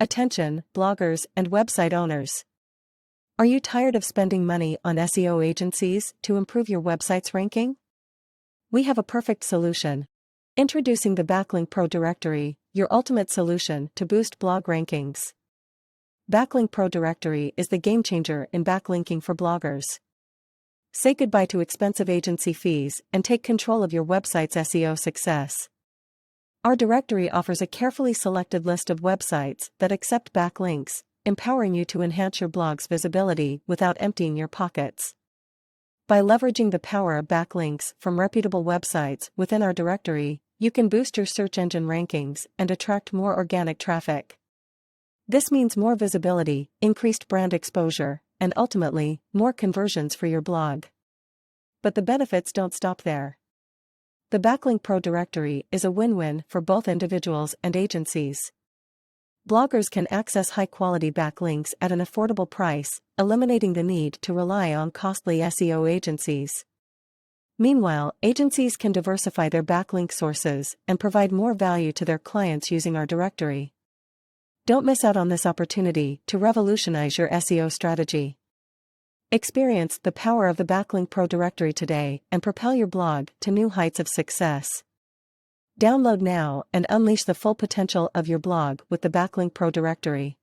Attention, bloggers and website owners. Are you tired of spending money on SEO agencies to improve your website's ranking? We have a perfect solution. Introducing the Backlink Pro Directory, your ultimate solution to boost blog rankings. Backlink Pro Directory is the game changer in backlinking for bloggers. Say goodbye to expensive agency fees and take control of your website's SEO success. Our directory offers a carefully selected list of websites that accept backlinks, empowering you to enhance your blog's visibility without emptying your pockets. By leveraging the power of backlinks from reputable websites within our directory, you can boost your search engine rankings and attract more organic traffic. This means more visibility, increased brand exposure, and ultimately, more conversions for your blog. But the benefits don't stop there. The Backlink Pro Directory is a win-win for both individuals and agencies. Bloggers can access high-quality backlinks at an affordable price, eliminating the need to rely on costly SEO agencies. Meanwhile, agencies can diversify their backlink sources and provide more value to their clients using our directory. Don't miss out on this opportunity to revolutionize your SEO strategy. Experience the power of the Backlink Pro Directory today and propel your blog to new heights of success. Download now and unleash the full potential of your blog with the Backlink Pro Directory.